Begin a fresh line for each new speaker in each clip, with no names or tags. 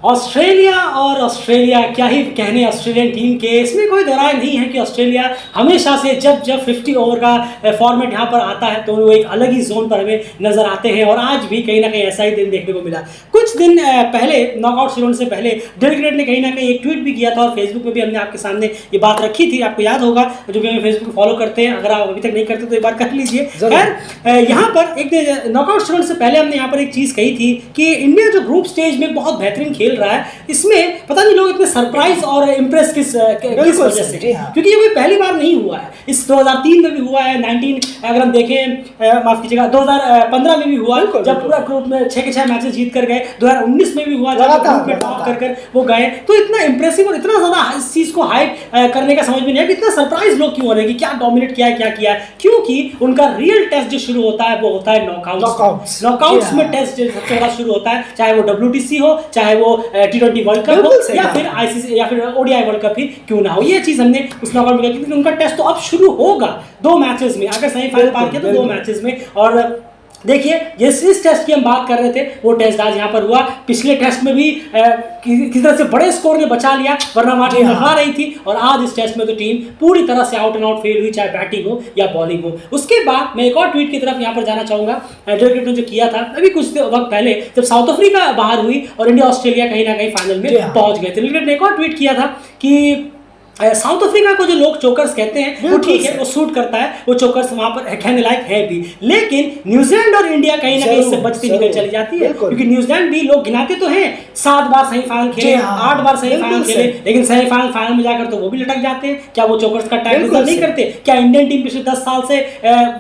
Australia क्या ही कहने Australian team के, इसमें कोई दो राय नहीं है कि ऑस्ट्रेलिया हमेशा से जब 50 ओवर का फॉर्मेट यहाँ पर आता है तो वो एक अलग ही जोन पर हमें नजर आते हैं, और आज भी कहीं ना कहीं ऐसा ही दिन देखने को मिला। कुछ दिन पहले नॉकआउट सीरीज से पहले डेल ग्रेट ने कहीं ना कहीं एक ट्वीट भी किया था, और फेसबुक पे भी हमने आपके सामने ये बात रखी थी, आपको याद होगा जो भी हमें फेसबुक फॉलो करते हैं, अगर आप अभी तक नहीं करते तो एक बार कर लीजिए। खैर यहाँ पर एक नॉकआउट सीरीज से पहले हमने यहाँ पर एक चीज़ कही थी कि इंडिया जो ग्रुप स्टेज में बहुत बेहतरीन खेल रहा है, इसमें पता नहीं लोग इतने सरप्राइज और इम्प्रेस किस वजह से, क्योंकि ये कोई पहली बार नहीं हुआ है। इस 2003 में भी हुआ है, 19 अगर हम देखें माफ कीजिएगा 2015 में भी हुआ जब पूरा ग्रुप में 6 के 6 मैचेस जीत कर गए, 2019 में भी हुआ जब ग्रुप में टॉप कर वो गए। तो इतना इंप्रेसिव और इतना ज्यादा इस चीज को हाइप करने का समझ में नहीं है कि इतना सरप्राइज लोग क्यों हो रहे हैं कि क्या डोमिनेट किया है क्या किया है, क्योंकि उनका रियल टेस्ट जो शुरू होता है वो होता है नॉकआउट्स में टेस्ट सबसे बड़ा शुरू होता है, चाहे वो WTC हो, चाहे वो T20 वर्ल्ड कप हो, या फिर ICC या फिर ODI वर्ल्ड कप ही क्यों ना हो। ये चीज हमने उस नॉकआउट में क्योंकि उनका टेस्ट तो अब शुरू होगा 2 मैचेस में, अगर सेमीफाइनल पार किया तो 2 मैचेस में। और देखिए जिस टेस्ट की हम बात कर रहे थे वो टेस्ट आज यहाँ पर हुआ। पिछले टेस्ट में भी किसी तरह से बड़े स्कोर ने बचा लिया, वरना हमारी टीम हार रही थी, और आज इस टेस्ट में तो टीम पूरी तरह से आउट एंड आउट फेल हुई, चाहे बैटिंग हो या बॉलिंग हो। उसके बाद मैं एक और ट्वीट की तरफ यहाँ पर जाना चाहूँगा, डेल ग्रेट ने जो किया था अभी कुछ वक्त पहले जब साउथ अफ्रीका बाहर हुई और इंडिया ऑस्ट्रेलिया कहीं ना कहीं फाइनल में पहुंच गए थे। डेल ग्रेट ने एक और ट्वीट किया था कि साउथ अफ्रीका को जो लोग चोकर्स कहते हैं वो ठीक है, वो सूट करता है, वो चोकर्स वहां पर कहने लायक है भी, लेकिन न्यूजीलैंड और इंडिया कहीं ना कहीं इससे बचती निकल चली जाती है, क्योंकि न्यूजीलैंड भी लोग गिनाते तो हैं 7 बार सेमीफाइनल खेले, 8 बार सेमीफाइनल खेले, लेकिन सेमीफाइनल फाइनल में जाकर तो वो भी लटक जाते हैं। क्या वो चोकर्स का टैग डिजर्व नहीं करते? क्या इंडियन टीम पिछले 10 साल से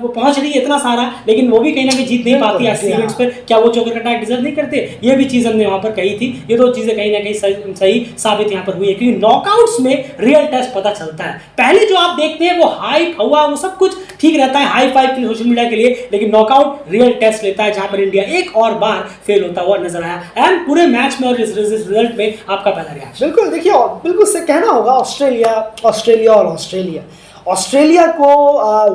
वो पहुंच रही है इतना सारा, लेकिन वो भी कहीं ना कहीं जीत नहीं पाती ऐसे इवेंट्स पर, क्या वो चोकर का टैग डिजर्व नहीं करते? ये भी चीज हमने वहां पर कही थी। ये 2 चीजें कहीं ना कहीं सही साबित यहाँ पर हुई है, क्योंकि नॉकआउट्स में रियल टेस्ट पता चलता है। पहले जो आप देखते हैं वो हाइप हुआ, वो सब कुछ ठीक रहता है हाई फाइव के सोशल मीडिया के लिए, लेकिन नॉकआउट रियल टेस्ट लेता है, जहां पर इंडिया एक और बार फेल होता हुआ नजर आया, एंड पूरे मैच में और इस रिजल्ट में आपका पहला रिएक्शन।
बिल्कुल, देखिए बिल्कुल से कहना होगा ऑस्ट्रेलिया को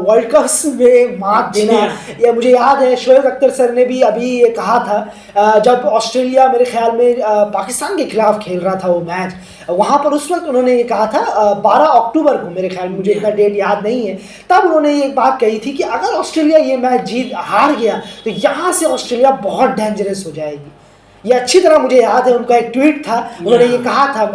वर्ल्ड कप में मात देना, ये मुझे याद है शोएब अख्तर सर ने भी अभी ये कहा था जब ऑस्ट्रेलिया मेरे ख्याल में पाकिस्तान के खिलाफ खेल रहा था वो मैच, वहाँ पर उस वक्त उन्होंने ये कहा था 12 अक्टूबर को, मेरे ख्याल में मुझे इतना डेट याद नहीं है, तब उन्होंने ये बात कही थी कि अगर ऑस्ट्रेलिया ये मैच हार गया तो यहाँ से ऑस्ट्रेलिया बहुत डेंजरस हो जाएगी। ये अच्छी तरह मुझे याद है, उनका एक ट्वीट था, उन्होंने ये कहा था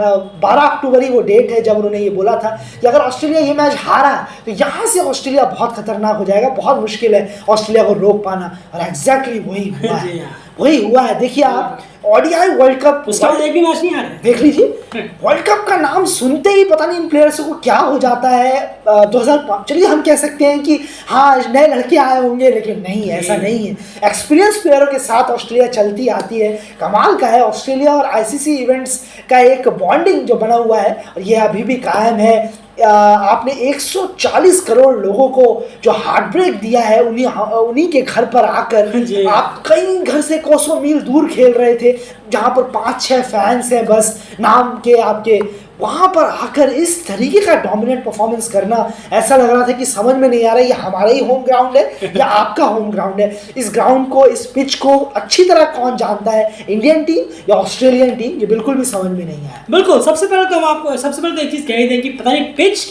12 अक्टूबर ही वो डेट है जब उन्होंने ये बोला था कि अगर ऑस्ट्रेलिया ये मैच हारा तो यहाँ से ऑस्ट्रेलिया बहुत खतरनाक हो जाएगा, बहुत मुश्किल है ऑस्ट्रेलिया को रोक पाना, और एग्जैक्टली वही हुआ है। देखिए आप ODI वर्ल्ड कप
उसका एक भी मैच नहीं आ रहा है,
देख लीजिए, वर्ल्ड कप का नाम सुनते ही पता नहीं इन प्लेयर्स को क्या हो जाता है। 2005 चलिए हम कह सकते हैं कि हाँ नए लड़के आए होंगे, लेकिन नहीं, ऐसा नहीं है। एक्सपीरियंस प्लेयरों के साथ ऑस्ट्रेलिया चलती आती है, कमाल का है। ऑस्ट्रेलिया और ICC इवेंट्स का एक बॉन्डिंग जो बना हुआ है और ये अभी भी कायम है। आपने 140 करोड़ लोगों को जो हार्ट ब्रेक दिया है, उन्हीं के घर पर आकर आप कई घर से कोसों मील दूर खेल रहे थे, जहां पर 5-6 फैंस हैं बस नाम के आपके, वहाँ पर आकर इस तरीके का डोमिनेट परफॉर्मेंस करना, ऐसा लग रहा था कि समझ में नहीं आ रहा है ये हमारा ही होम ग्राउंड है या आपका होम ग्राउंड है। इस ग्राउंड को, इस पिच को अच्छी तरह कौन जानता है, इंडियन टीम या ऑस्ट्रेलियन टीम, ये बिल्कुल भी समझ में नहीं आया।
बिल्कुल, सबसे पहले तो हम आपको एक चीज़ कह दें कि पता नहीं पिच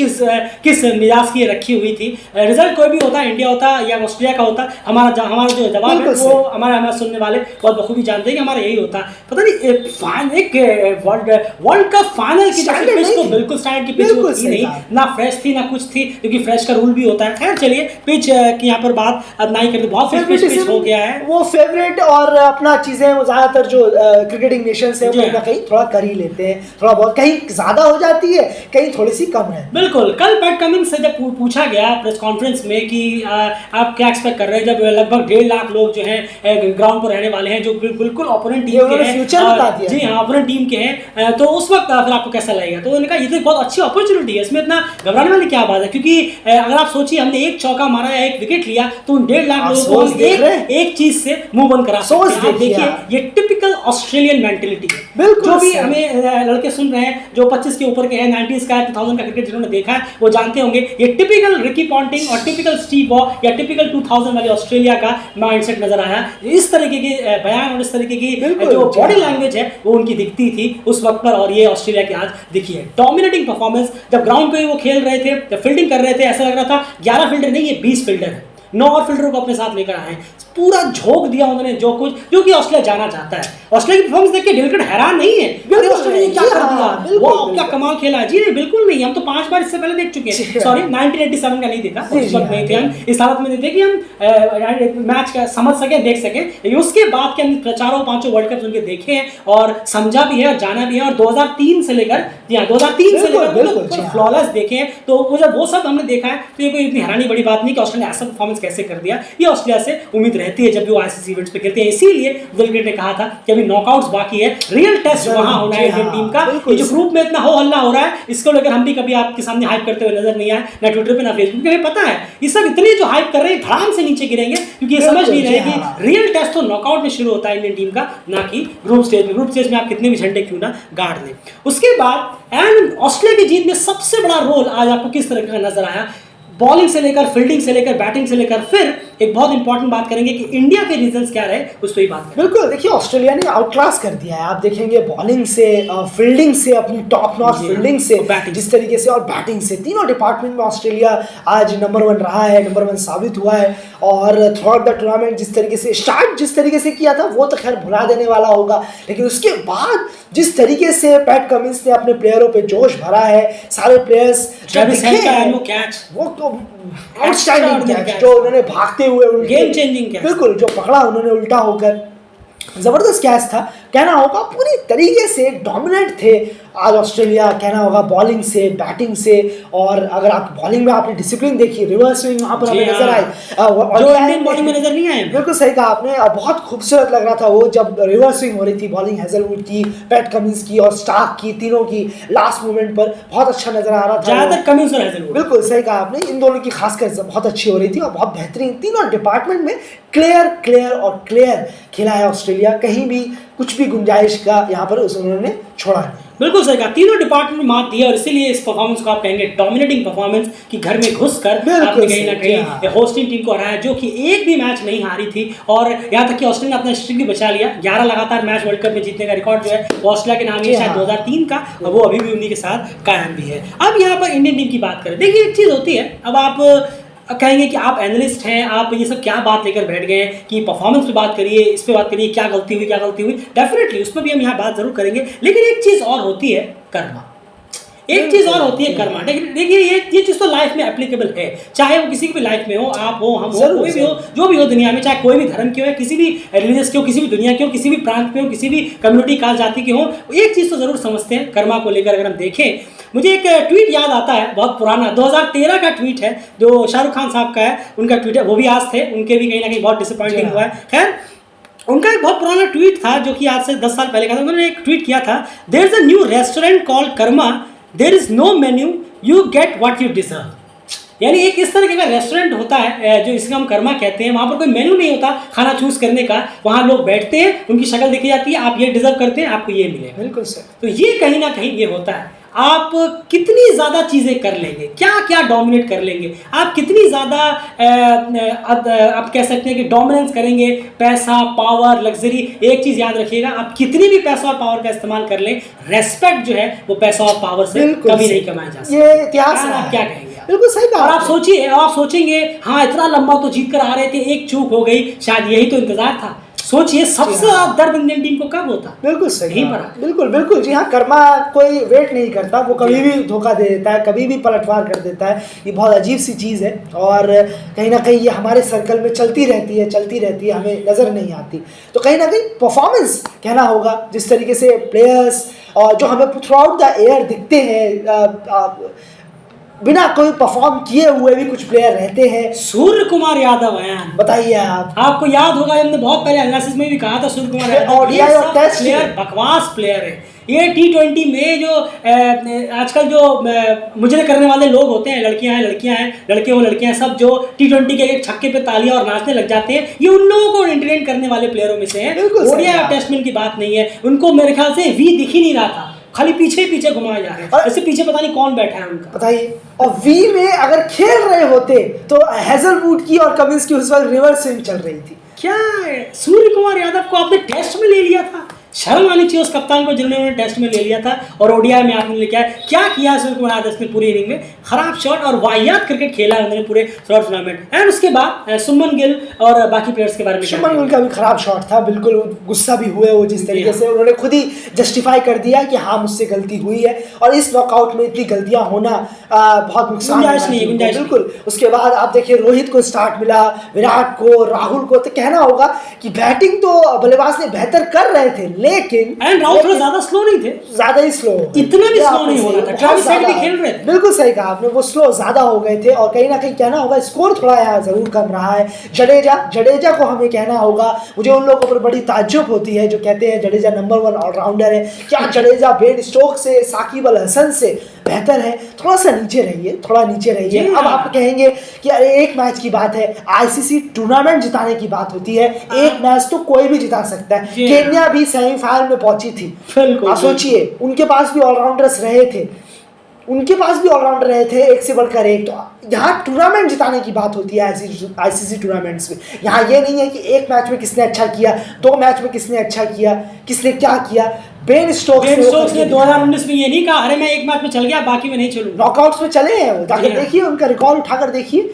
किस मिजाज की रखी हुई थी। रिजल्ट कोई भी होता, इंडिया होता या ऑस्ट्रेलिया का होता, हमारा जो जवाब है वो हमारे सुनने वाले बहुत बखूबी जानते हैं कि हमारा यही होता। पता नहीं एक वर्ल्ड कप फाइनल की पिच तो बिल्कुल स्टैंडर्ड की पिच होती नहीं, ना फ्रेश थी ना कुछ थी, क्योंकि फ्रेश का रूल भी होता है। खैर चलिए पिच की यहाँ पर बात अब नहीं करते, बहुत पिच हो गया है
वो फेवरेट, और अपना चीजें वो ज्यादातर जो क्रिकेटिंग नेशंस है वो कहीं थोड़ा कर ही लेते हैं, थोड़ा बहुत कहीं ज्यादा हो जाती है, कहीं थोड़ी सी कम है।
बिल्कुल, कल पैट कमिंस से जब पूछा गया प्रेस कॉन्फ्रेंस में कि आप क्या एक्सपेक्ट कर रहे हैं जब लगभग 1.5 लाख लोग जो है ग्राउंड पर रहने वाले हैं, जो बिल्कुल ओपोनेंट टीम के हैं, जी हाँ ओपोनेंट टीम के हैं, तो उस वक्त फिर आपको कैसा लगेगा? तो उन्होंने कहा ये तो बहुत अच्छी अपॉर्चुनिटी है, इसमें इतना घबराने वाली क्या बात है, क्योंकि अगर आप सोचिए हमने एक चौका मारा या एक विकेट लिया तो उन 1.5 लाख लोगों को एक चीज से मुंह बंद करा सकते हैं। देखिए ये टिपिकल ऑस्ट्रेलियन मेंटेलिटी है। जो भी हमें लड़के सुन रहे हैं जो 25 के ऊपर के हैं, 90s का 2000 का क्रिकेट जिन्होंने देखा है वो जानते होंगे ये टिपिकल रिकी पॉन्टिंग और टिपिकल स्टीव वॉ या टिपिकल 2000 वाले ऑस्ट्रेलिया का माइंडसेट नजर आया। इस तरीके के बयान और इस तरीके की जो बॉडी लैंग्वेज है वो उनकी दिखती थी उस वक्त पर, और ये ऑस्ट्रेलिया की आज दिखी है। डोमिनेटिंग परफॉर्मेंस, जब ग्राउंड पे वो खेल रहे थे, जब फील्डिंग कर रहे थे, ऐसा लग रहा था 11 फील्डर नहीं, ये 20 फील्डर है। 9 और फील्डरों को अपने साथ लेकर आए हैं, पूरा झोंक दिया उन्होंने जो कुछ जो कि ऑस्ट्रेलिया जाना चाहता है। ऑस्ट्रेलिया की परफॉर्मेंस देख के गिलक्रिस्ट हैरान नहीं है, अरे ऑस्ट्रेलिया ने क्या कर दिया, वाह क्या कमाल खेला है। जी नहीं, बिल्कुल नहीं, हम तो 5 बार इससे पहले देख चुके हैं। सॉरी 1987 का नहीं देखा, उस वक्त नहीं थे हम, इस हालत में नहीं थे कि हम मैच का समझ सके, देख सके। लेकिन उसके बाद के हम चारों पांचों वर्ल्ड कप उनके देखे हैं और समझा भी है और जाना भी है, और 2003 से लेकर 2003 से लेकर फ्लॉलेस देखे हैं। तो जब वो सब हमने देखा है तो ये कोई इतनी हैरानी बड़ी बात नहीं कि ऑस्ट्रेलिया ऐसा परफॉर्मेंस कैसे कर दिया। ये ऑस्ट्रेलिया से उम्मीद रहती है जब भी वो आईसीसी इवेंट्स पे खेलते हैं। इसीलिए गिलक्रिस्ट ने कहा था कि अभी नॉकआउट्स बाकी है, रियल टेस्ट वहां होना है इंडियन टीम का। ये जो ग्रुप में इतना हो हल्ला हो रहा है, इसको लेकर हम भी कभी आपके सामने हाइप करते हुए नजर नहीं आए, ना ट्विटर पे ना फेसबुक पे। हमें पता है ये सब इतने जो हाइप कर रहे हैं धड़ाम से नीचे गिरेंगे, क्योंकि ये समझ नहीं रहे कि रियल टेस्ट तो नॉकआउट में शुरू होता है इंडियन टीम का, ना कि ग्रुप स्टेज में। ग्रुप स्टेज में आप कितने भी झंडे क्यों ना गाड़ दें। उसके बाद एंड ऑस्ट्रेलिया की जीत में सबसे बड़ा रोल आज आपको किस तरह का नजर आया, बॉलिंग से लेकर फील्डिंग से लेकर बैटिंग से लेकर। फिर एक बहुत इंपॉर्टेंट बात करेंगे कि इंडिया के रीजंस क्या रहे, उस पर ही बात करें।
बिल्कुल, देखिए ऑस्ट्रेलिया ने आउट क्लास कर दिया है। आप देखेंगे बॉलिंग से, फील्डिंग से, अपनी टॉप नॉच फील्डिंग से, जिस तरीके से, और बैटिंग से, तीनों डिपार्टमेंट में ऑस्ट्रेलिया आज नंबर 1 रहा है, नंबर 1 साबित हुआ है। और थ्रू आउट द टूर्नामेंट जिस तरीके से स्टार्ट जिस तरीके से किया था वो तो खैर भुला देने वाला होगा, लेकिन उसके बाद जिस तरीके से पैट कमिंस ने अपने प्लेयरों पे जोश भरा है, सारे प्लेयर्स वो तो आउटस्टैंडिंग कैच जो उन्होंने भागते हुए
गेम चेंजिंग कैच,
बिल्कुल जो पकड़ा उन्होंने उल्टा होकर, जबरदस्त कैच था। कहना होगा पूरी तरीके से डोमिनेंट थे आज ऑस्ट्रेलिया, कहना होगा बॉलिंग से, बैटिंग से। और अगर आप बॉलिंग में आपने डिसिप्लिन देखी, रिवर्स स्विंग वहां पर हमें नजर आई,
जो इंडियन बॉलिंग में नजर नहीं आए।
बिल्कुल सही कहा आपने, बहुत खूबसूरत लग रहा था वो जब रिवर्स स्विंग हो रही थी बॉलिंग हेजलवुड की, पैट कमिंस की और स्टार्क की, तीनों की लास्ट मोमेंट पर बहुत अच्छा नजर आ रहा था।
ज्यादातर कमिंस और हेजलवुड,
बिल्कुल सही कहा आपने, इन दोनों की खासकर बहुत अच्छी हो रही थी और बहुत बेहतरीन तीनों डिपार्टमेंट में क्लियर खेला है ऑस्ट्रेलिया। कहीं भी कुछ भी गुंजाइश का यहाँ पर उन्होंने छोड़ा नहीं।
बिल्कुल सही कहा, तीनों डिपार्टमेंट में मात दी है और इसीलिए इस परफॉर्मेंस को आप कहेंगे डोमिनेटिंग परफॉर्मेंस, कि घर में घुसकर आपने कहीं ना कहीं होस्टिंग टीम को हराया जो कि एक भी मैच नहीं हारी थी। और यहाँ तक कि ऑस्ट्रेलिया ने अपना स्ट्रिक भी बचा लिया, 11 लगातार मैच वर्ल्ड कप में जीतने का रिकॉर्ड जो है वो ऑस्ट्रेलिया के नाम है शायद 2003 का, और वो अभी भी उन्हीं के साथ कायम भी है। अब यहाँ पर इंडियन टीम की बात करें, देखिए एक चीज़ होती है, अब आप कहेंगे कि आप एनालिस्ट हैं, आप ये सब क्या बात लेकर बैठ गए कि परफॉर्मेंस पे बात करिए, इस पे बात करिए, क्या गलती हुई। डेफिनेटली उस पर भी हम यहाँ बात जरूर करेंगे, लेकिन एक चीज़ और होती है कर्मा, एक चीज़ और होती है कर्मा। देखिए ये चीज़ तो लाइफ में एप्लीकेबल है, चाहे वो किसी की भी लाइफ में हो, आप हो, हम हो, कोई भी हो, जो भी हो दुनिया में, चाहे कोई भी धर्म के हो, किसी भी रिलीजियस के हो, किसी भी दुनिया के हो, किसी भी प्रांत के हो, किसी भी कम्युनिटी काल जाति के हो, एक चीज़ तो ज़रूर समझते हैं कर्मा को लेकर। अगर हम देखें, मुझे एक ट्वीट याद आता है, बहुत पुराना 2013 का ट्वीट है, जो शाहरुख खान साहब का है, उनका ट्वीट है। वो भी आज थे, उनके भी कहीं ना कहीं बहुत डिसअपॉइंटिंग हुआ है। खैर, उनका एक बहुत पुराना ट्वीट था जो कि आज से 10 साल पहले का था। उन्होंने एक ट्वीट किया था, there is a new restaurant called Karma, there is no menu, you get what you deserve. यानी एक इस तरह का रेस्टोरेंट होता है जो इसका हम कर्मा कहते हैं, वहाँ पर कोई मेन्यू नहीं होता खाना चूज करने का, वहाँ लोग बैठते हैं, उनकी शक्ल देखी जाती है, आप ये डिजर्व करते हैं, आपको ये मिलेगा।
बिल्कुल सर।
तो ये कहीं ना कहीं ये होता है, आप कितनी ज़्यादा चीज़ें कर लेंगे, क्या क्या डोमिनेट कर लेंगे, आप कितनी ज़्यादा आप कह सकते हैं कि डोमिनेंस करेंगे, पैसा, पावर, लग्जरी। एक चीज़ याद रखिएगा, आप कितनी भी पैसा और पावर का इस्तेमाल कर लें, रेस्पेक्ट जो है वो पैसा और पावर से कभी नहीं कमाया जा सकता।
ये इतिहास है।
आप क्या कहेंगे?
बिल्कुल सही कहा।
और आप सोचिए, आप सोचेंगे हाँ इतना लंबा तो जीत कर आ रहे थे, एक चूक हो गई, शायद यही तो इंतजार था। सोचिए सबसे ज्यादा दर्द इंडियन टीम को कब होता?
बिल्कुल सही,
बिल्कुल
बिल्कुल जी हाँ। कर्मा कोई वेट नहीं करता, वो कभी भी धोखा दे देता है, कभी भी पलटवार कर देता है। ये बहुत अजीब सी चीज़ है और कहीं ना कहीं ये हमारे सर्कल में चलती रहती है, हमें नज़र नहीं आती। तो कहीं ना कहीं परफॉर्मेंस कहना होगा, जिस तरीके से प्लेयर्स और जो हमें थ्रू आउट द एयर दिखते हैं, बिना कोई परफॉर्म किए हुए भी कुछ प्लेयर रहते हैं।
सूर्य कुमार यादव हैं, बताइए आपको याद होगा, हमने बहुत पहले एनालिसिस में भी कहा था सूर्य कुमार यादव प्लेयर बकवास प्लेयर है। ये T20 में जो आजकल जो मुजरे करने वाले लोग होते हैं, लड़कियां हैं, लड़के हो, लड़कियां, सब जो T20 के एक छक्के पे तालियां और नाचने लग जाते हैं, ये उन लोगों को एंटरटेन करने वाले प्लेयरों में से हैं। ओडीआई टेस्ट में की बात नहीं है, उनको मेरे ख्याल से वी दिख ही नहीं रहा था। खाली पीछे पीछे घुमाए जा रहे हैं, ऐसे पीछे पता नहीं कौन बैठा है उनका।
बताइए, और वी में अगर खेल रहे होते तो हेजलवुड की और कमिंस की उस वक्त रिवर्स स्विंग चल रही थी।
क्या है, सूर्य कुमार यादव को आपने टेस्ट में ले लिया था, शर्म आनी चाहिए उस कप्तान को जिन्होंने टेस्ट में ले लिया था और ओडीआई में आपने लेके आया। क्या किया सूर्य कुमार यादव ने पूरी इनिंग में, खराब शॉट और वाहियात क्रिकेट खेला उन्होंने पूरे टूर्नामेंट। एंड उसके बाद सुमन गिल और बाकी प्लेयर्स के बारे में,
शुभमन गिल का भी खराब शॉट था, बिल्कुल गुस्सा भी हुए वो जिस तरीके से, उन्होंने खुद ही जस्टिफाई कर दिया कि हाँ मुझसे गलती हुई है और इस नॉकआउट में इतनी गलतियां होना बहुत नुकसान है, बिल्कुल। उसके बाद आप देखिए रोहित को स्टार्ट मिला, विराट को, राहुल को, तो कहना होगा कि बैटिंग तो बल्लेबाज ने बेहतर कर रहे थे, लेकिन
राहुल थोड़ा ज्यादा स्लो नहीं थे,
ज्यादा ही स्लो,
इतना भी स्लो नहीं हो रहा था, ट्रेविस हेड भी खेल रहे थे।
बिल्कुल सही कहा आपने, वो स्लो ज्यादा हो गए थे और कहीं ना कहीं कहना होगा स्कोर थोड़ा यहाँ जरूर कम रहा है। जडेजा को हमें कहना होगा, मुझे उन लोगों पर बड़ी ताज्जुब होती है जो कहते हैं जडेजा नंबर 1 ऑलराउंडर है। क्या जडेजा बेन स्टोक्स से, साकिब अल हसन से बेहतर है? थोड़ा सा नीचे रहिए, थोड़ा नीचे रहिए। अब आप कहेंगे कि अरे एक मैच की बात है, आईसीसी टूर्नामेंट जिताने की बात होती है, एक मैच तो कोई भी जिता सकता है। केन्या भी सेमीफाइनल में पहुंची थी, आप सोचिए, उनके पास भी ऑलराउंडर्स रहे थे, एक से बढ़कर एक। तो यहाँ टूर्नामेंट जिताने की बात होती है आईसीसी टूर्नामेंट्स में। यहाँ ये नहीं है कि एक मैच में किसने अच्छा किया, 2 मैच में किसने अच्छा किया, किसने क्या किया। बेन स्टोक्स ने
2019 में ये नहीं कहा अरे मैं एक मैच में चल गया बाकी में नहीं चलूँ,
नॉकआउट्स में चले हैं वो, जाकर देखिए उनका रिकॉर्ड उठाकर देखिए,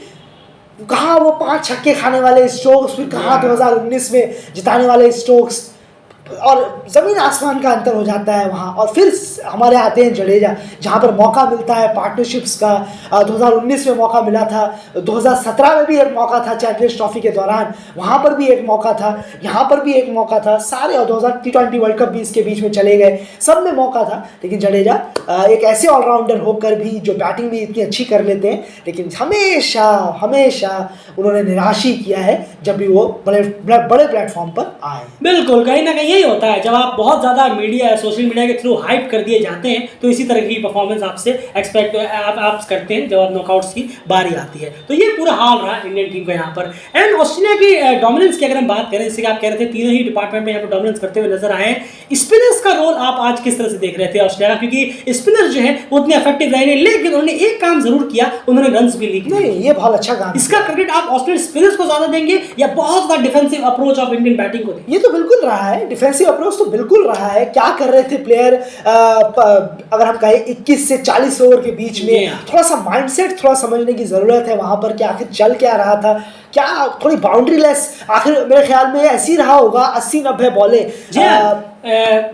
कहाँ वो 5 छक्के खाने वाले स्टोक्स, फिर कहाँ 2019 में जिताने वाले स्टोक्स, और ज़मीन आसमान का अंतर हो जाता है वहाँ। और फिर हमारे आते हैं जडेजा, जहाँ पर मौका मिलता है पार्टनरशिप्स का। 2019 में मौका मिला था, 2017 में भी एक मौका था चैंपियंस ट्रॉफी के दौरान, वहाँ पर भी एक मौका था, यहाँ पर भी एक मौका था, सारे, और 2020 वर्ल्ड कप भी इसके बीच में चले गए, सब में मौका था। लेकिन जडेजा एक ऐसे ऑलराउंडर होकर भी जो बैटिंग भी इतनी अच्छी कर लेते हैं, लेकिन हमेशा उन्होंने निराश ही किया है जब भी वो बड़े प्लेटफॉर्म पर आए।
बिल्कुल, कहीं ना कहीं यही होता है, जब आप बहुत ज़्यादा मीडिया, सोशल मीडिया के थ्रू हाइप कर दिए जाते हैं तो इसी तरह की परफॉर्मेंस आपसे एक्सपेक्ट आप करते हैं जब आप नॉकआउट्स की बारी आती है। तो ये पूरा हाल रहा इंडियन टीम का यहाँ पर। एंड ऑस्ट्रेलिया की डोमिनेंस की अगर हम बात करें, जैसे कि आप कह रहे थे तीनों ही डिपार्टमेंट में यहाँ पर डोमिनेंस करते हुए नजर आए हैं। स्पिनर्स का रोल आप आज किस तरह से देख रहे थे ऑस्ट्रेलिया, क्योंकि स्पिनर्स जो है वो उतने इफेक्टिव रहे नहीं, लेकिन उन्होंने एक काम जरूर किया, उन्होंने रन्स भी लीक।
नहीं, ये बहुत अच्छा काम।
इसका क्रेडिट आप ऑस्ट्रेलियन स्पिनर्स को ज्यादा देंगे या बहुत ज्यादा defensive approach of Indian batting को देंगे?
ये तो बिल्कुल रहा है, डिफेंसिव अप्रोच तो बिल्कुल रहा है। क्या कर रहे थे प्लेयर, अगर हम कहें 21 से 40 ओवर के बीच में, थोड़ा सा माइंडसेट थोड़ा समझने की जरूरत है वहां पर कि आखिर चल क्या रहा था, क्या थोड़ी बाउंड्री लेस, आखिर मेरे ख्याल में ऐसी रहा होगा 80-90 बॉलें।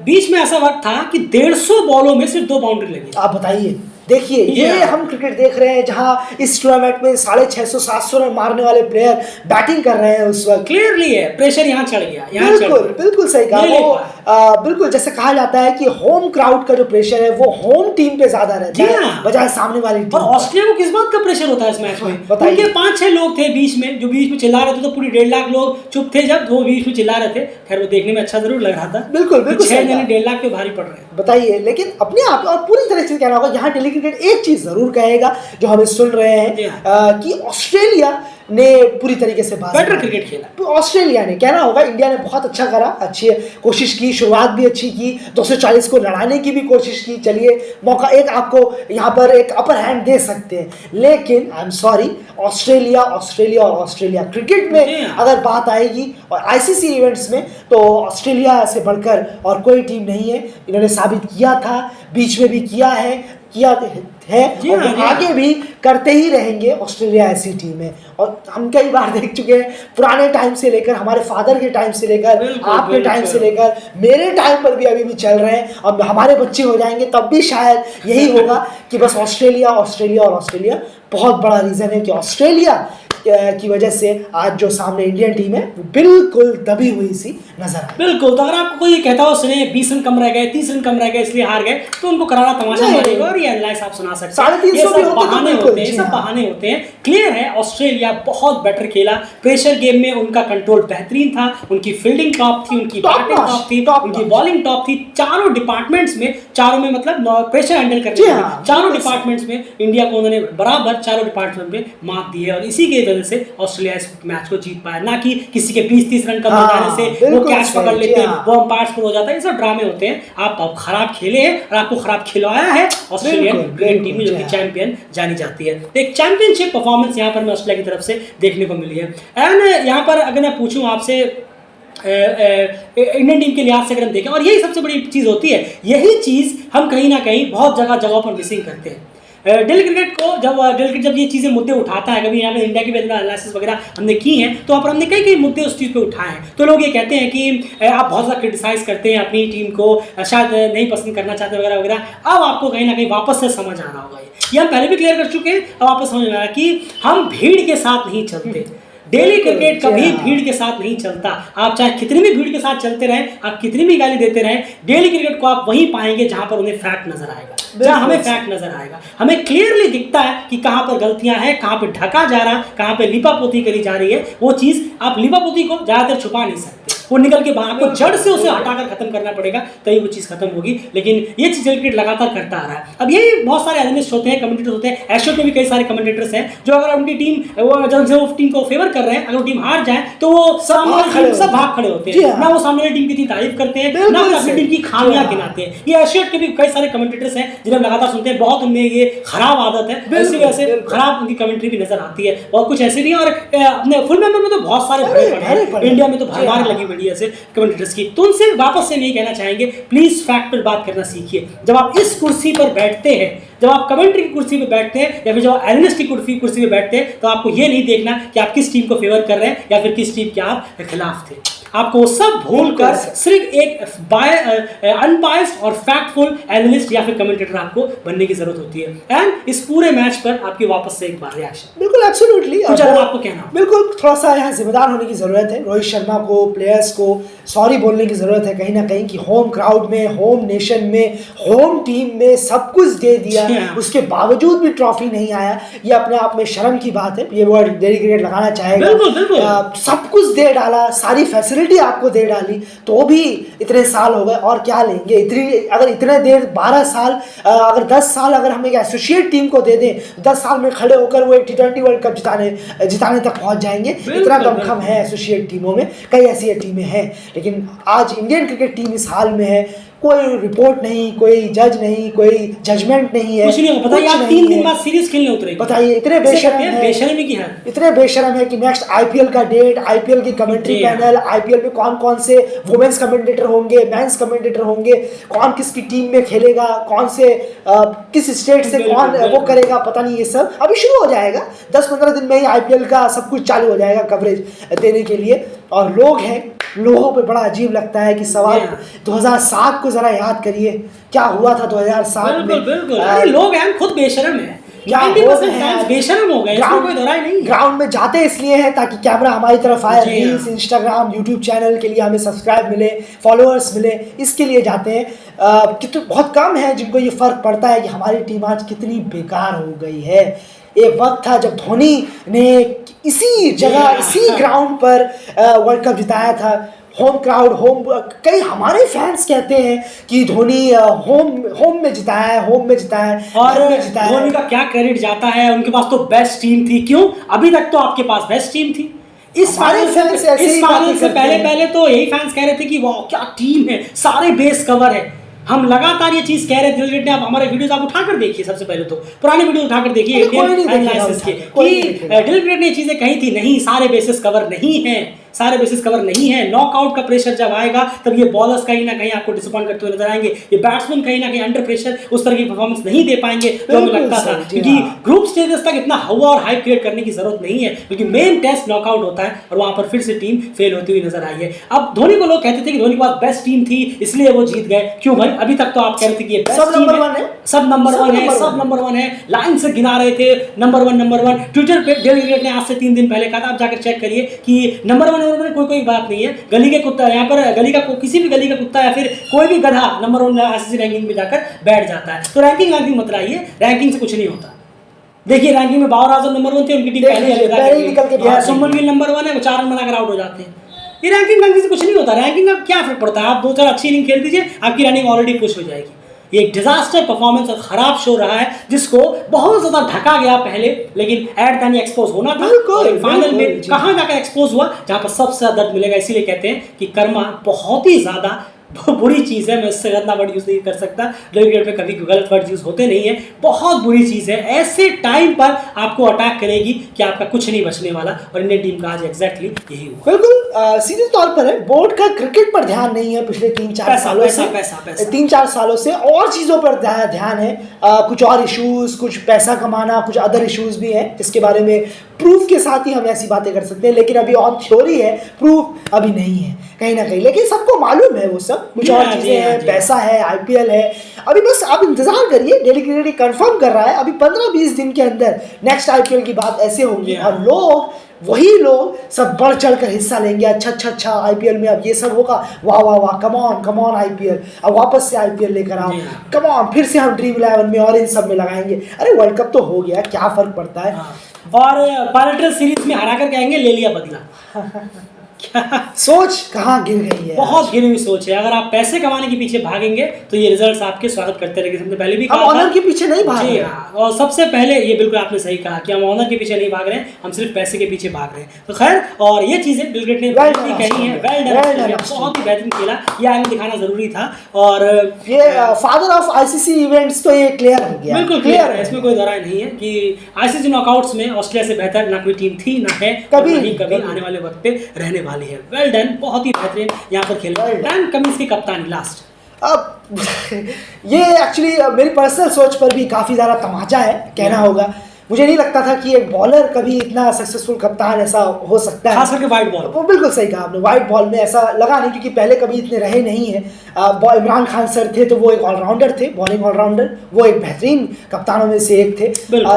बीच में ऐसा वक्त था कि 150 बॉलों में सिर्फ 2 बाउंड्री लगी।
आप बताइए, देखिए ये हम क्रिकेट देख रहे हैं जहां इस टूर्नामेंट में 650-700 रन मारने वाले प्लेयर बैटिंग कर रहे हैं उस वक्त।
क्लियरली है प्रेशर यहाँ चढ़ गया,
बिल्कुल सही कहा। वो बिल्कुल जैसे कहा जाता है कि होम क्राउड का जो प्रेशर है वो होम टीम पे ज्यादा रहता है बजाय सामने वाली टीम।
और ऑस्ट्रेलिया को किस बात का प्रेशर होता है इस मैच में? उनके 5-6 लोग थे बीच में जो बीच में चिल्ला रहे थे, तो पूरी 1.5 लाख लोग चुप थे जब वो बीच में चिल्ला रहे थे। खैर वो देखने में अच्छा जरूर लग रहा था।
बिल्कुल
1.5 लाख पे भारी पड़ रहे हैं,
बताइए। लेकिन अपने आप और पूरी तरह से कहना होगा, यहाँ टेली क्रिकेट एक चीज जरूर कहेगा जो हमें सुन रहे हैं कि ऑस्ट्रेलिया ने पूरी तरीके से
बेटर क्रिकेट खेला।
तो ऑस्ट्रेलिया ने, कहना होगा इंडिया ने बहुत अच्छा करा, अच्छी कोशिश की, शुरुआत भी अच्छी की, 240 को लड़ाने की भी कोशिश की। चलिए मौका एक आपको यहाँ पर एक अपर हैंड दे सकते हैं, लेकिन I am sorry, Australia cricket में अगर बात आएगी और आईसीसी इवेंट्स में, तो ऑस्ट्रेलिया से बढ़कर और कोई टीम नहीं है। इन्होंने साबित किया था, बीच में भी किया है और आगे भी करते ही रहेंगे। ऑस्ट्रेलिया ऐसी टीम है और हम कई बार देख चुके हैं, पुराने टाइम से लेकर, हमारे फादर के टाइम से लेकर, आपके टाइम से लेकर, मेरे टाइम पर भी अभी भी चल रहे हैं। अब हमारे बच्चे हो जाएंगे तब भी शायद यही होगा कि बस ऑस्ट्रेलिया बहुत बड़ा रीज़न है कि ऑस्ट्रेलिया की वजह से आज जो सामने इंडियन टीम है बिल्कुल दबी हुई सी नजर आए।
बिल्कुल, तो अगर आपको कोई कहता हो सुने 20 रन कम रह गए, 30 रन कम रह गए इसलिए हार गए, तो उनको करारा तमाशा मारेगा और ये एनालाइज आप सुना सकते हैं।
350 भी
बहाने होते हैं, सब बहाने होते हैं। क्लियर है ऑस्ट्रेलिया बहुत बेटर खेला, प्रेशर गेम में उनका कंट्रोल बेहतरीन था, उनकी फील्डिंग टॉप थी, उनकी बैटिंग टॉप थी, उनकी बॉलिंग टॉप थी। चारों डिपार्टमेंट्स में, चारों में मतलब प्रेशर हैंडल करने चारों डिपार्टमेंट्स में इंडिया को उन्होंने बराबर चारों डिपार्टमेंट में मार्क दिए और इसी की वजह से ऑस्ट्रेलिया इस मैच को जीत पाया, ना कि किसी के 20-30 रन कम हो
हाँ,
जाने से वो
बिल्कुल
कैच
सही,
पकड़ लेते
जी
हैं,
हाँ।
वो अंपायर्स पर हो जाता है। ये सब ड्रामे होते हैं। आप खराब खेले हैं और आपको खराब खिलवाया है ऑस्ट्रेलियन
बिल्कुल,
क्रिकेट टीम में, जो
जी
कि
हाँ।
चैंपियन जानी जाती है। तो एक चैंपियनशिप परफॉर्मेंस यहाँ पर मैं ऑस्ट्रेलिया की तरफ से देखने को मिली है। एंड यहाँ पर अगर मैं पूछूं आपसे इंडियन टीम के लिहाज से अगर हम देखें, और यही सबसे बड़ी चीज़ होती है, यही चीज़ हम कहीं ना कहीं बहुत जगहों पर मिसिंग करते हैं। डेली क्रिकेट को जब ये चीज़ें मुद्दे उठाता है, कभी यहाँ पे इंडिया की भी एनालिसिस वगैरह हमने की हैं, तो वहाँ पर हमने कई मुद्दे उस चीज़ पे उठाए हैं। तो लोग ये कहते हैं कि आप बहुत ज़्यादा क्रिटिसाइज़ करते हैं अपनी टीम को, शायद नहीं पसंद करना चाहते वगैरह वगैरह। अब आपको कहीं ना कहीं वापस से समझ आ रहा होगा, ये हम पहले भी क्लियर कर चुके हैं। अब वापस समझ में आ रहा है कि हम भीड़ के साथ नहीं चलते। डेली क्रिकेट कभी भीड़ के साथ नहीं चलता। आप चाहे कितनी भी भीड़ के साथ चलते रहें, आप कितनी भी गाली देते रहें, डेली क्रिकेट को आप वहीं पाएंगे जहां पर उन्हें फैक्ट नजर आएगा, जहां हमें फैक्ट नजर आएगा। हमें क्लियरली दिखता है कि कहां पर गलतियां हैं, कहां पर ढका जा रहा है, कहां पर लिपापोती करी जा रही है। वो चीज आप लिपापोती को ज्यादातर छुपा नहीं सकते, वो निकल के बाहर आपको जड़ से उसे हटाकर खत्म करना पड़ेगा, तभी वो चीज खत्म होगी। लेकिन ये चीज क्रिकेट लगातार करता आ रहा है। अब यही बहुत सारे एनालिस्ट होते हैं, कमेंटेटर्स होते हैं, एशिया में भी कई सारे कमेंटेटर्स हैं जो अगर उनकी टीम वो टीम को फेवर कर रहे हैं, अगर वो टीम हार जाए तो वो सब भाग खड़े होते हैं, ना वो सामने वाली टीम की तारीफ करते हैं, ना वो अपनी टीम की खामियां गिनाते हैं। ये एशिया के भी कई सारे कमेंटेटर्स हैं जिन्हें लगातार सुनते हैं, बहुत उनमें ये खराब आदत है, इसी वजह से खराब उनकी कमेंट्री भी नजर आती है। और कुछ ऐसे नहीं, और अपने फुल मेंबर में तो बहुत सारे भरे पड़े हैं, इंडिया में तो भरमार लगी पड़ी है ऐसे कमेंटेटर्स की। तो उनसे वापस से नहीं कहना चाहेंगे, प्लीज फैक्ट पर बात करना सीखिए। जब आप इस कुर्सी पर बैठते हैं, जब आप कमेंट्री की कुर्सी पे बैठते हैं, या फिर जब आप एनालिस्ट की कुर्सी पे बैठते हैं, तो आपको ये नहीं देखना कि आप किस टीम को फेवर कर रहे हैं या फिर किस टीम के आप खिलाफ थे। आपको वो सब भूल कर सिर्फ एक अनबायस्ड और फैक्टफुल एनालिस्ट या फिर कमेंटेटर आपको बनने की जरूरत होती है। एंड इस पूरे मैच पर आपकी वापस से एक बार रिएक्शन।
बिल्कुल एब्सोल्युटली,
आपको कहना
बिल्कुल थोड़ा सा यहाँ जिम्मेदार होने की जरूरत है। रोहित शर्मा को, प्लेयर्स को सॉरी बोलने की जरूरत है कहीं ना कहीं, कि होम क्राउड में, होम नेशन में, होम टीम में सब कुछ दे दिया, उसके बावजूद भी ट्रॉफी नहीं आया। ये अपने आप में शर्म की बात है। ये वर्ड डेली क्रिकेट लगाना चाहेगा। सब कुछ दे डाला, सारी फैसिलिटी आपको दे डाली, तो भी इतने साल हो गए और क्या लेंगे? अगर इतने देर 12 साल, अगर 10 साल अगर हम एक एसोसिएट टीम को दे दें, 10 साल में खड़े होकर वो एक T20 वर्ल्ड कप जिताने तक पहुंच जाएंगे। इतना दमखम है एसोसिएट टीमों में, कई ऐसी टीमें हैं। लेकिन आज इंडियन क्रिकेट टीम इस हाल में है, कोई रिपोर्ट नहीं, कोई जज नहीं, कोई जजमेंट नहीं है,
कुछ नहीं होगा। बताइए आप 3 दिन बाद सीरीज खेलने उतरे,
बताइए इतने बेशरम
की है,
इतने बेशरम है कि नेक्स्ट आईपीएल का डेट, आईपीएल की कमेंट्री पैनल, आईपीएल में कौन कौन से वुमेन्स कमेंटेटर होंगे, मेंस कमेंटेटर होंगे, कौन किसकी टीम में खेलेगा, कौन से किस स्टेट से कौन वो करेगा, पता नहीं। ये सब अभी शुरू हो जाएगा, 10-15 दिन में ही आईपीएल का सब कुछ चालू हो जाएगा कवरेज देने के लिए। और लोगों पे बड़ा अजीब लगता है कि सवाल 2007 को जरा याद करिए, क्या हुआ था 2007 में।
बिल्कुल लोग हैं खुद बेशरम है, बेशरम हो गए, कोई दोहराई नहीं।
ग्राउंड में जाते इसलिए हैं ताकि कैमरा हमारी तरफ आए, रील्स, इंस्टाग्राम, यूट्यूब चैनल के लिए हमें सब्सक्राइब मिले, फॉलोअर्स मिले, इसके लिए जाते हैं। कितने बहुत कम है जिनको ये फर्क पड़ता है कि हमारी टीम आज कितनी बेकार हो गई है। एक वक्त था जब धोनी ने इसी जगह, इसी ग्राउंड पर वर्ल्ड कप जिताया था। होम क्राउड, कई हमारे फैंस कहते हैं कि धोनी होम में जिताया है,
और धोनी का क्या क्रेडिट जाता है, उनके पास तो बेस्ट टीम थी। क्यों? अभी तक तो आपके पास बेस्ट टीम थी। इस फाइनल से पहले तो यही फैंस कह रहे थे कि वाह क्या टीम है, सारे बेस कवर है। हम लगातार ये चीज कह रहे थे। दिल ने आप हमारे वीडियोस आप उठाकर देखिए, सबसे पहले तो पुराने वीडियो उठाकर देखिए इंडियन एनालिसिस के, कि दिल ने ये चीजें कही थी, नहीं सारे बेसिस कवर नहीं है, सारे बेसिस कवर नहीं है। नॉकआउट का प्रेशर जब आएगा तब ये बॉलर्स कहीं ना कहीं आपको डिसअपॉइंट करते हुए नजर आएंगे, ये बैट्समैन कहीं ना कहीं अंडर प्रेशर उस तरह की परफॉर्मेंस नहीं दे पाएंगे जो हमें लगता था, क्योंकि ग्रुप स्टेजेस तक इतना हवा और हाइप क्रिएट करने की जरूरत नहीं है, क्योंकि मेन टेस्ट नॉकआउट होता है और वहां पर फिर से टीम फेल होती हुई नजर आई है। अब धोनी को लोग कहते थे कि धोनी के पास बेस्ट टीम थी इसलिए वो जीत गए। क्यों भाई? अभी तक तो आप कह रहे थे कि ये बेस्ट टीम है, सब नंबर 1 है, लाइन से गिना रहे थे नंबर 1। ट्विटर पे डेली क्रिकेट ने आज से 3 दिन पहले कहा था, आप जाकर चेक करिए कि नंबर 1 कोई बात नहीं है। गली के कुत्ता यहाँ पर, किसी भी गली का कुत्ता या फिर कोई भी गधा नंबर 1 आईसीसी रैंकिंग में जाकर बैठ जाता है। तो रैंकिंग मत लाइए, रैंकिंग से कुछ नहीं होता। देखिए रैंकिंग में बाबर आजम नंबर 1 थे, उनकी टीम पहले निकल के, सुमन गिल नंबर 1 है, वो 4 रन बनाकर आउट हो जाते हैं। ये रैंकिंग से कुछ नहीं होता। रैंकिंग का क्या फर्क पड़ता है? आप 2-4 अच्छी इनिंग खेल दीजिए, आपकी रनिंग ऑलरेडी पुश हो जाएगी। ये एक डिजास्टर परफॉर्मेंस और खराब शो रहा है जिसको बहुत ज़्यादा ढका गया पहले, लेकिन एट द एंड एक्सपोज होना था। फाइनल में कहाँ जाकर एक्सपोज हुआ, जहाँ पर सबसे ज़्यादा दर्द मिलेगा। इसीलिए कहते हैं कि कर्मा बहुत ही ज़्यादा बुरी चीज़ है। मैं इससे ज़्यादा वर्ड यूज़ नहीं कर सकता, क्रिकेट में कभी गलत वर्ड यूज़ होते नहीं है। बहुत बुरी चीज़ है, ऐसे टाइम पर आपको अटैक करेगी कि आपका कुछ नहीं बचने वाला। और इंडियन टीम का आज एग्जैक्टली यही हुआ।
बिल्कुल सीधे तौर पर है, बोर्ड का क्रिकेट पर ध्यान नहीं है पिछले 3-4 सालों से। 3-4 सालों से और चीज़ों पर ध्यान है, कुछ और इश्यूज, कुछ पैसा कमाना, कुछ अदर इश्यूज भी हैं जिसके बारे में प्रूफ के साथ ही हम ऐसी बातें कर सकते हैं। लेकिन अभी ऑन थ्योरी है, प्रूफ अभी नहीं है कहीं ना कहीं। लेकिन सबको मालूम है वो सब, कुछ और चीज़ें हैं, पैसा है, आईपीएल है। अभी बस आप इंतजार करिए, डेली क्रिकेट कंफर्म कर रहा है अभी 15-20 दिन के अंदर नेक्स्ट आईपीएल की बात ऐसे होगी और वही लोग सब बढ़ चढ़ कर हिस्सा लेंगे। अच्छा आईपीएल में अब ये सब होगा, वाह कम ऑन आईपीएल, अब वापस से आईपीएल लेकर आओ, कम ऑन फिर से हम ड्रीम 11 में और इन सब में लगाएंगे। अरे वर्ल्ड कप तो हो गया, क्या फर्क पड़ता है।
और बायोलेटरल सीरीज में हरा कर कहेंगे ले लिया बदला।
सोच कहाँ गिर गई है,
बहुत गिरी हुई सोच है। अगर आप पैसे कमाने के पीछे भागेंगे तो ये रिजल्ट्स आपके स्वागत करते रहेंगे। हमने पहले भी कहा,
हम ऑनर के पीछे नहीं भाग रहे।
और सबसे पहले ये बिल्कुल आपने सही कहा कि हम ऑनर के पीछे नहीं भाग रहे हैं, हम सिर्फ पैसे के पीछे भाग रहे हैं। तो खैर, और ये चीजें बिल गेट ने कही है, वेल डन, बहुत ही बेहतरीन खेला, ये आगे दिखाना जरूरी था। और
ये फादर ऑफ आईसीसी इवेंट्स तो ये क्लियर हो गया,
बिल्कुल क्लियर है, इसमें कोई दरार नहीं है कि आईसीसी नॉकआउट्स में ऑस्ट्रेलिया से बेहतर ना कोई टीम थी ना है, कभी आने वाले वक्त पे रहने वाली है। वेल डन, बहुत ही बेहतरीन यहाँ पर खेल रहा है डैन कमिंस की कप्तानी लास्ट।
अब ये एक्चुअली मेरी पर्सनल सोच पर भी काफ़ी ज़्यादा तमाचा है कहना होगा। मुझे नहीं लगता था कि एक बॉलर कभी इतना सक्सेसफुल कप्तान ऐसा हो सकता है,
खास करके वाइट बॉल।
वो बिल्कुल सही कहा आपने, वाइट बॉल में ऐसा लगा नहीं, क्योंकि पहले कभी इतने रहे नहीं है। इमरान खान सर थे तो वो एक ऑलराउंडर थे, बॉलिंग ऑलराउंडर, वो एक बेहतरीन कप्तानों में से एक थे।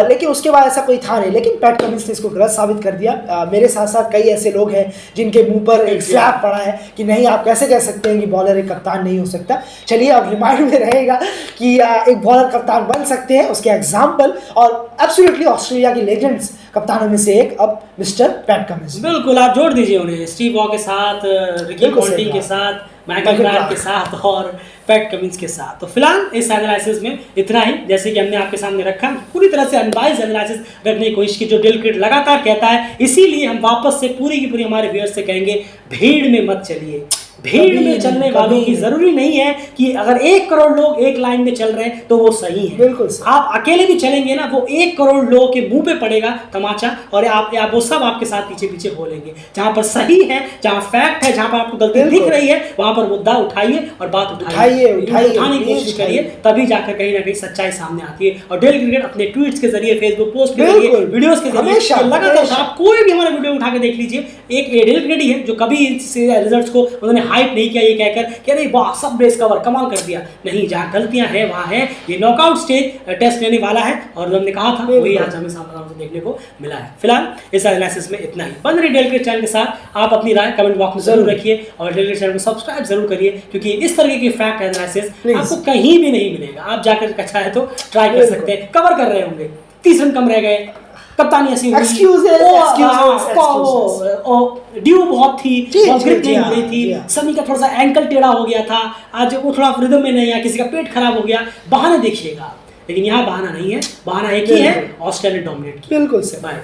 लेकिन उसके बाद ऐसा कोई था नहीं। लेकिन पैट कमिंस ने इसको गलत साबित कर दिया। मेरे साथ साथ कई ऐसे लोग हैं जिनके मुंह पर एक स्लैप पड़ा है कि नहीं, आप कैसे कह सकते हैं कि बॉलर एक कप्तान नहीं हो सकता। चलिए, अब रिमाइंड में रहेगा कि एक बॉलर कप्तान बन सकते हैं, उसके एग्जाम्पल और एब्सोल्युटली ऑस्ट्रेलिया की लेजेंड्स कप्तानों में से एक अब मिस्टर पैट कमिंस।
बिल्कुल, आप जोड़ दीजिए उन्हें स्टीव वॉ के साथ, रिकी पॉन्टिंग के साथ, माइकल क्लार्क के साथ और पैट कमिंस के साथ। तो फिलहाल इस एनालिसिस में इतना ही। जैसे कि हमने आपके सामने रखा, पूरी तरह से अनबाइज्ड एनालिसिस रखने की कोशिश की जो दिल क्रिकेट लगातार कहता है। इसीलिए हम वापस से पूरी की पूरी हमारे व्यूअर्स से कहेंगे, भीड़ में मत चलिए। भीड़ में चलने वालों की जरूरी नहीं है कि अगर 1 करोड़ लोग एक लाइन में चल रहे हैं तो वो सही है।
बिल्कुल,
आप अकेले भी चलेंगे ना, वो 1 करोड़ लोगों के मुंह पे पड़ेगा तमाचा और आप वो सब आपके साथ पीछे पीछे बोलेंगे। जहां पर सही है, जहां फैक्ट है, जहां पर आपको गलती दिख रही है, वहां पर मुद्दा उठाइए और बात उठाने की कोशिश करिए, तभी जाकर कहीं ना कहीं सच्चाई सामने आती है। और डेली क्रिकेट अपने ट्वीट्स के जरिए, फेसबुक पोस्ट के जरिए, वीडियोस के जरिए लगातार आप कोई भी हमारा वीडियो उठा के देख लीजिए, एक डेली क्रिकेट ही है जो कभी रिजल्ट्स को उन्होंने हाइप नहीं किया ये कहकर कि अरे वाह सब बेस कवर कमाल कर दिया। नहीं, जहाँ गलतियां हैं वहाँ है। ये नॉकआउट स्टेज टेस्ट लेने वाला है और हमने कहा था वही आज हमें सामने देखने को मिला है। फिलहाल इस एनालिसिस में इतना ही। बन रही डेली क्रिकेट चैनल के साथ आप अपनी राय कमेंट बॉक्स में जरूर रखिए और डेली क्रिकेट चैनल को सब्सक्राइब जरूर करिए, क्योंकि इस तरह की फैक्ट एनालिसिस आपको कहीं भी नहीं मिलेगा। आप जाकर अच्छा है तो ट्राई कर सकते हैं। कवर कर रहे होंगे, 30 रन कम रह गए, कप्तानी ऐसी ड्यू बहुत थी, ग्रिप नहीं हो रही थी, सनी का थोड़ा सा एंकल टेढ़ा हो गया था, आज वो थोड़ा रिदम में नहीं आया, किसी का पेट खराब हो गया, बहाने देखिएगा। लेकिन यहाँ बहाना नहीं है, बहाना एक ही है, ऑस्ट्रेलिया डोमिनेट किया।
बिल्कुल सही।
बाय।